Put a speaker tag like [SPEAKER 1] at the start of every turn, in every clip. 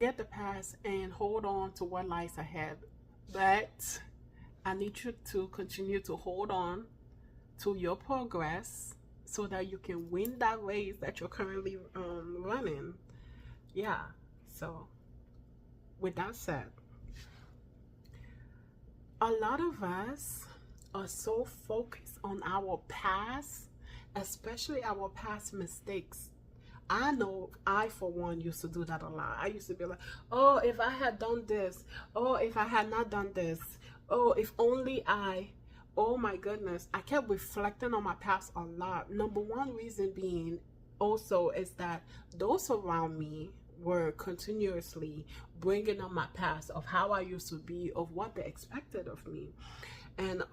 [SPEAKER 1] Get the past and hold on to what lies ahead. But I need you to continue to hold on to your progress so that you can win that race that you're currently running. Yeah. So, with that said, a lot of us are so focused on our past, especially our past mistakes. I know I, for one, used to do that a lot. I used to be like, oh, if I had done this, oh, if I had not done this, oh, if only I, oh my goodness. I kept reflecting on my past a lot. Number one reason being also is that those around me were continuously bringing up my past of how I used to be, of what they expected of me. And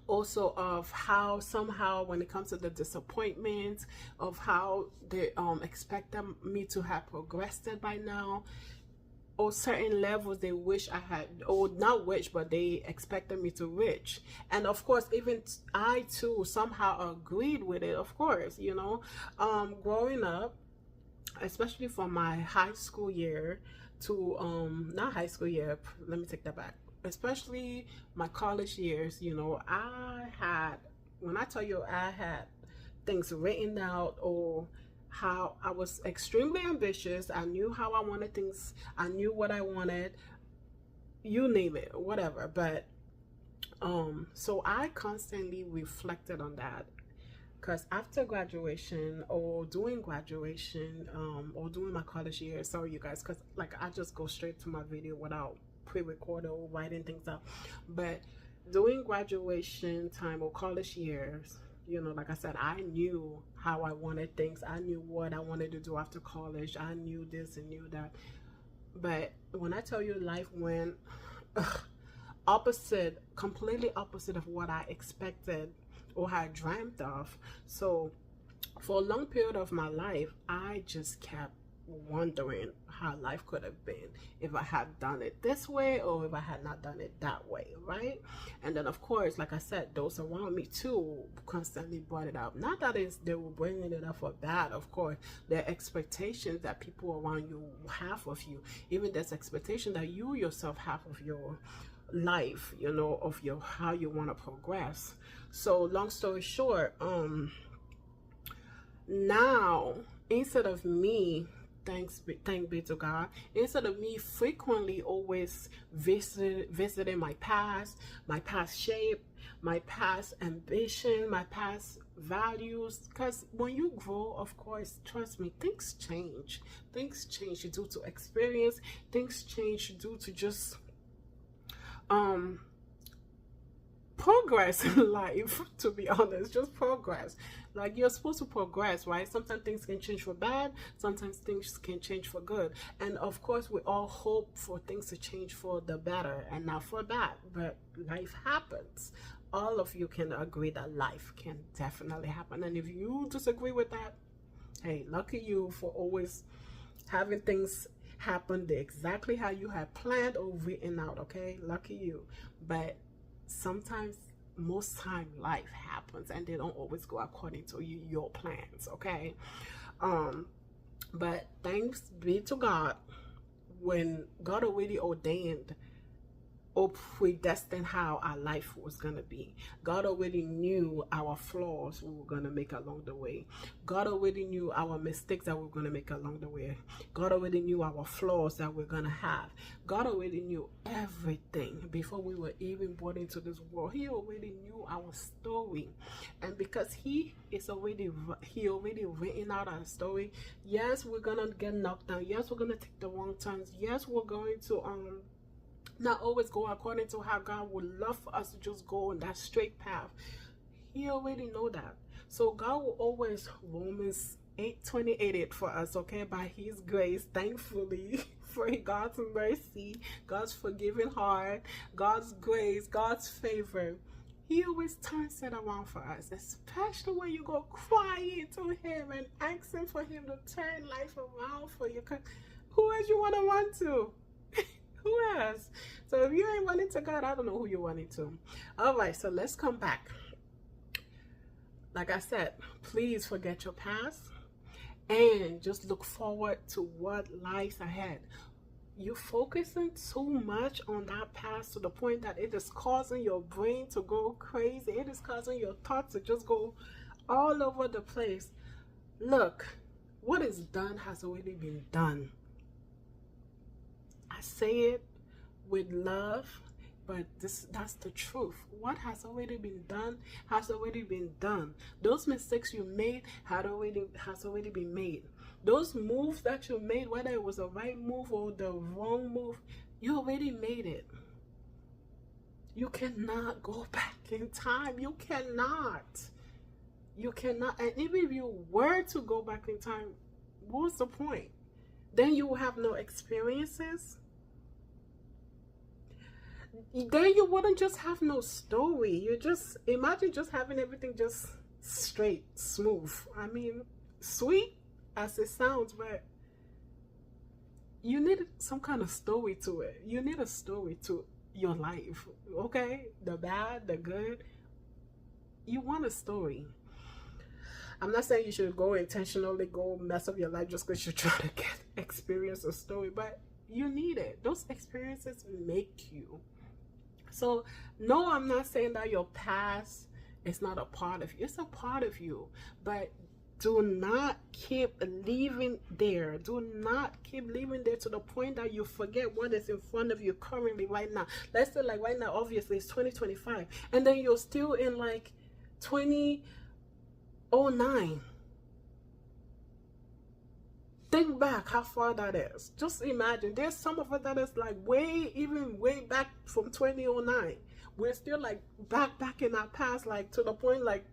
[SPEAKER 1] also of how somehow when it comes to the disappointment of how they expect me to have progressed by now, or certain levels they wish I had, or not wish, but they expected me to reach. And of course, even I too somehow agreed with it, of course, growing up, especially from my high school year to not high school year, let me take that back, especially my college years, I had, when I tell you I had things written out, or how I was extremely ambitious. I knew how I wanted things, I knew what I wanted, you name it, whatever. But so I constantly reflected on that, because after graduation, or doing graduation, or doing my college year, sorry you guys, because like I just go straight to my video without pre-recorded or writing things up. But doing graduation time or college years, like I said, I knew how I wanted things. I knew what I wanted to do after college. I knew this and knew that. But when I tell you, life went opposite, completely opposite of what I expected or had dreamt of. So for a long period of my life, I just kept wondering how life could have been if I had done it this way, or if I had not done it that way, right? And then of course, like I said, those around me too constantly brought it up. Not that they were bringing it up for bad, of course. There are expectations that people around you have of you. Even there's expectation that you yourself have of your life, of your how you want to progress. So long story short, now, instead of me, thank be to God, instead of me frequently always visiting my past shape, my past ambition, my past values, because when you grow, of course, trust me, things change due to experience, things change due to just um progress in life, to be honest, just progress. Like, you're supposed to progress, right? Sometimes things can change for bad, sometimes things can change for good. And of course, we all hope for things to change for the better and not for bad, but life happens. All of you can agree that life can definitely happen. And if you disagree with that, hey, lucky you for always having things happen exactly how you had planned or written out, okay? Lucky you. But sometimes, most time, life happens and they don't always go according to your plans, okay? um but thanks be to God, when God already ordained or predestined how our life was going to be. God already knew our flaws we were going to make along the way. God already knew our mistakes that we were going to make along the way. God already knew our flaws that we're going to have. God already knew everything before we were even brought into this world. He already knew our story. And because he already written out our story, yes, we're going to get knocked down. Yes, we're going to take the wrong turns. Yes, we're going to not always go according to how God would love for us to just go on that straight path. He already know that. So God will always, Romans 8:28 it for us, okay? By his grace, thankfully, for God's mercy, God's forgiving heart, God's grace, God's favor. He always turns it around for us, especially when you go crying to him and asking for him to turn life around for you. Who else you want to run to? Who else? So if you ain't running to God, I don't know who you're running to. All right, so let's come back. Like I said, please forget your past and just look forward to what lies ahead. You're focusing too much on that past to the point that it is causing your brain to go crazy. It is causing your thoughts to just go all over the place. Look, what is done has already been done. I say it with love, but that's the truth. What has already been done has already been done. Those mistakes you made has already been made. Those moves that you made, whether it was the right move or the wrong move, you already made it. You cannot go back in time. You cannot. You cannot. And even if you were to go back in time, what's the point? Then you will have no experiences. Then you wouldn't just have no story. You just imagine just having everything just straight, smooth. I mean, sweet as it sounds, but you need some kind of story to it. You need a story to your life, okay? The bad, the good. You want a story. I'm not saying you should go intentionally go mess up your life just because you're trying to experience a story, but you need it. Those experiences make you. So no, I'm not saying that your past is not a part of you. It's a part of you, but do not keep leaving there. Do not keep leaving there to the point that you forget what is in front of you currently right now. Let's say like right now, obviously it's 2025, and then you're still in like 2009. Think back how far that is. Just imagine. There's some of it that is like way back from 2009. We're still like back in our past, like to the point like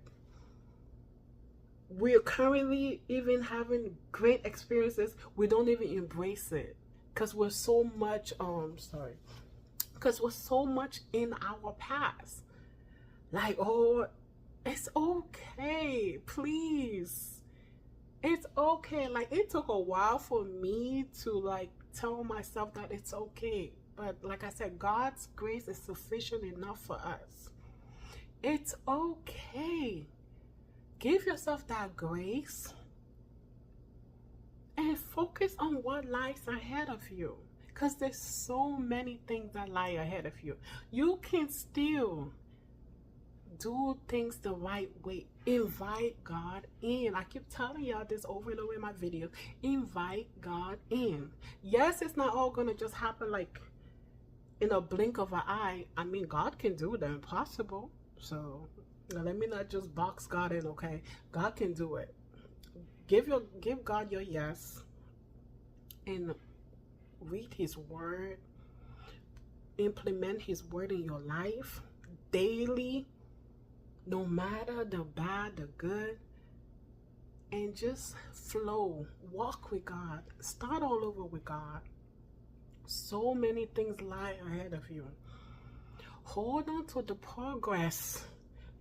[SPEAKER 1] we're currently even having great experiences. We don't even embrace it because we're so much because we're so much in our past. Like, oh, it's okay, please. It's okay. Like, it took a while for me to like tell myself that it's okay, but like I said, God's grace is sufficient enough for us. It's okay. Give yourself that grace and focus on what lies ahead of you, because there's so many things that lie ahead of you. You can still do things the right way. Invite God in. I keep telling y'all this over and over in my videos. Invite God in. Yes, it's not all gonna just happen like in a blink of an eye. I mean, God can do the impossible. So now let me not just box God in, okay? God can do it. Give God your yes and read His word. Implement His word in your life daily, no matter the bad, the good, and just flow. Walk with God. Start all over with God. So many things lie ahead of you. Hold on to the progress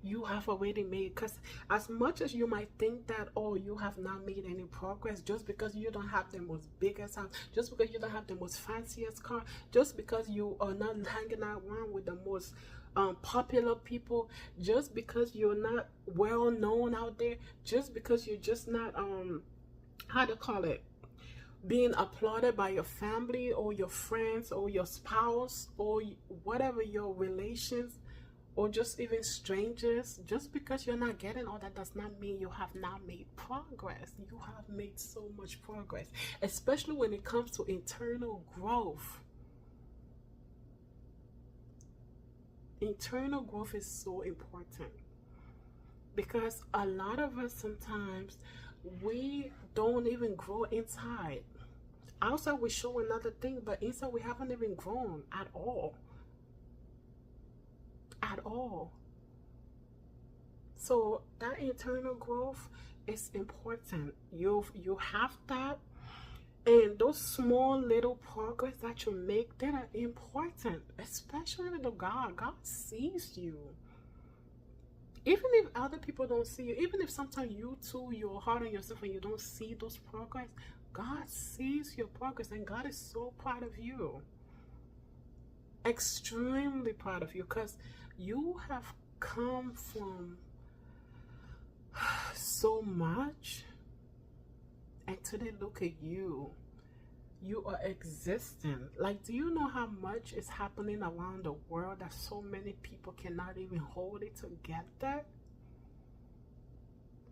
[SPEAKER 1] you have already made, because as much as you might think that, oh, you have not made any progress just because you don't have the most biggest house, just because you don't have the most fanciest car, just because you are not hanging around with the most popular people, just because you're not well known out there, just because you're just not how to call it, being applauded by your family or your friends or your spouse or whatever your relations, or just even strangers. Just because you're not getting all that does not mean you have not made progress. You have made so much progress, especially when it comes to internal growth. Internal growth is so important, because a lot of us sometimes we don't even grow inside. Outside we show another thing, but inside we haven't even grown at all. At all. So that internal growth is important. You have that, and those small little progress that you make, that are important, especially to God. God sees you. Even if other people don't see you, even if sometimes you too, you're hard on yourself and you don't see those progress, God sees your progress, and God is so proud of you. Extremely proud of you, because you have come from so much, And today, look at you. You are existing. Like, do you know how much is happening around the world that so many people cannot even hold it together?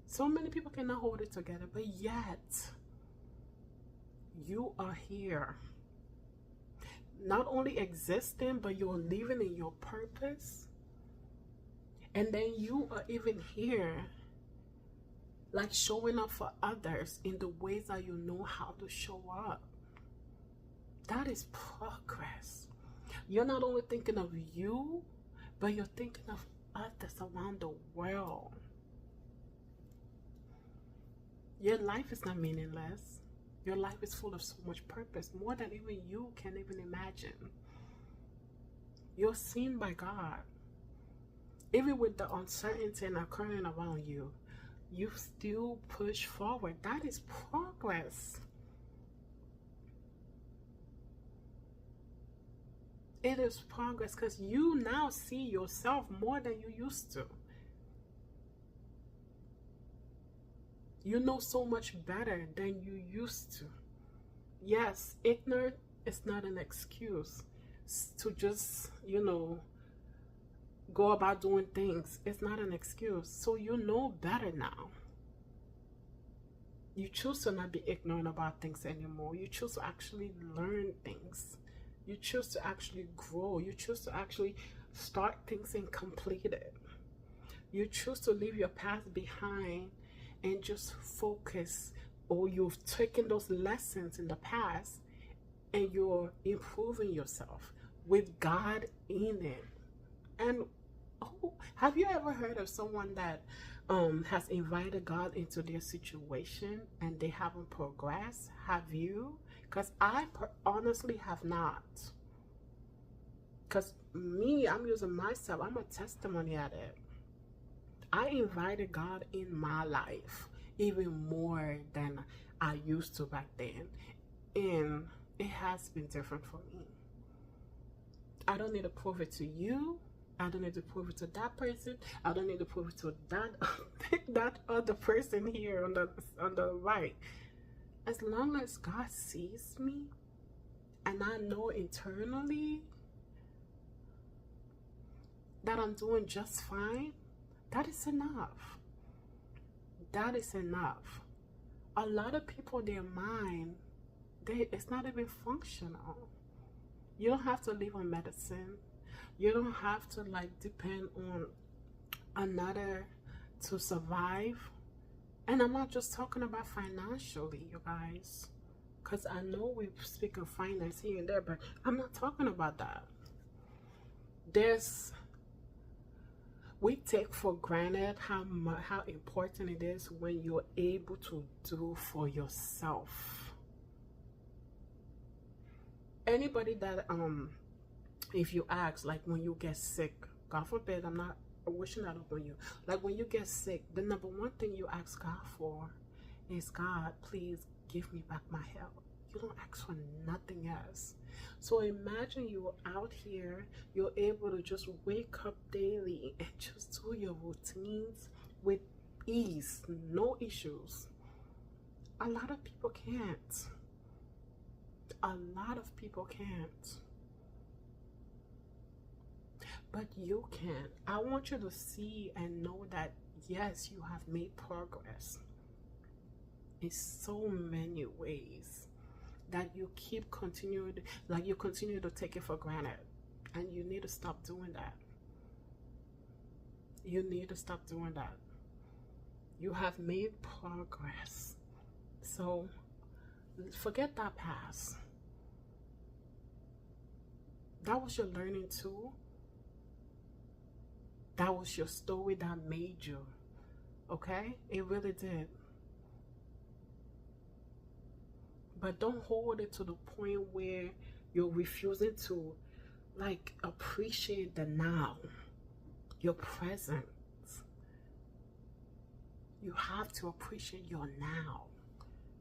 [SPEAKER 1] So many people cannot hold it together, but yet you are here. Not only existing, but you're living in your purpose. And then you are even here, like showing up for others in the ways that you know how to show up. That is progress. You're not only thinking of you, but you're thinking of others around the world. Your life is not meaningless. Your life is full of so much purpose, more than even you can even imagine. You're seen by God. Even with the uncertainty and occurring around you, you still push forward. That is progress. It is progress because you now see yourself more than you used to. You know so much better than you used to. Yes, ignorant is not an excuse to just, go about doing things. It's not an excuse. So you know better now. You choose to not be ignorant about things anymore. You choose to actually learn things. You choose to actually grow. You choose to actually start things and complete it. You choose to leave your past behind and just focus, or you've taken those lessons in the past and you're improving yourself with God in it. And have you ever heard of someone that has invited God into their situation and they haven't progressed? Have you? Because I honestly have not. Because me, I'm using myself. I'm a testimony at it. I invited God in my life even more than I used to back then. And it has been different for me. I don't need to prove it to you. I don't need to prove it to that person. I don't need to prove it to that other person here on the right. As long as God sees me and I know internally that I'm doing just fine, that is enough. That is enough. A lot of people, their mind, it's not even functional. You don't have to live on medicine. You don't have to depend on another to survive. And I'm not just talking about financially, you guys, because I know we speak of finance here and there, but I'm not talking about that. We take for granted how important it is when you're able to do for yourself. Anybody that if you ask, when you get sick, God forbid, I'm not wishing that upon you. When you get sick, the number one thing you ask God for is, God, please give me back my health. You don't ask for nothing else. So imagine you're out here, you're able to just wake up daily and just do your routines with ease, no issues. A lot of people can't. A lot of people can't. But you can. I want you to see and know that, yes, you have made progress in so many ways that you continue to take it for granted. And you need to stop doing that. You need to stop doing that. You have made progress. So forget that past. That was your learning tool. That was your story that made you. Okay? It really did. But don't hold it to the point where you're refusing to appreciate the now, your present. You have to appreciate your now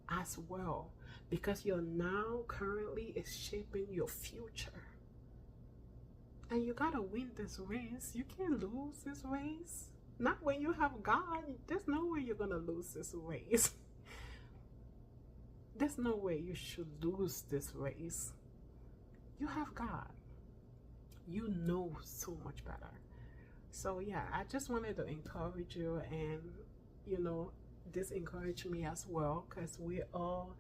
[SPEAKER 1] as well, because your now currently is shaping your future. And you gotta win this race. You can't lose this race. Not when you have God. There's no way you're gonna lose this race. There's no way you should lose this race. You have God. You know so much better. So yeah, I just wanted to encourage you, and you know, this encouraged me as well, because we're all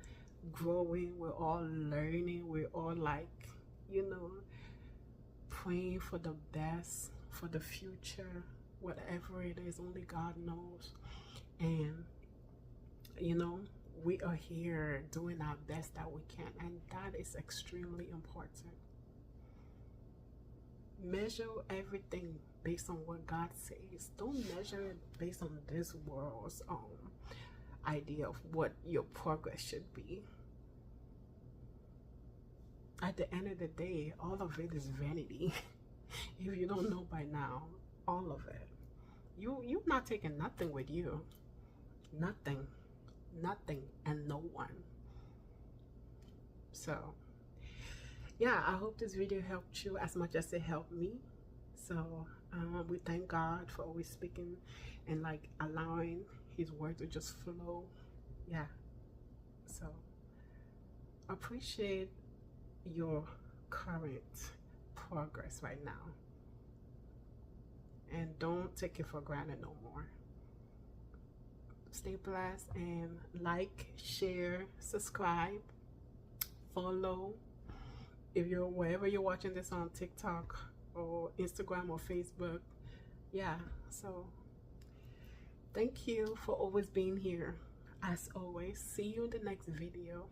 [SPEAKER 1] growing, we're all learning, we're all like, you know, praying for the best, for the future, whatever it is, only God knows. And you know, we are here doing our best that we can, and that is extremely important. Measure everything based on what God says. Don't measure it based on this world's idea of what your progress should be. At the end of the day, all of it is vanity. If you don't know by now, all of it. You're not taking nothing with you. Nothing. Nothing and no one. So yeah, I hope this video helped you as much as it helped me. So we thank God for always speaking and like allowing his word to just flow. Yeah, so appreciate your current progress right now, and don't take it for granted no more. Stay blessed, and like, share, subscribe, follow. If you're wherever you're watching this, on TikTok or Instagram or Facebook, yeah. So thank you for always being here. As always, see you in the next video.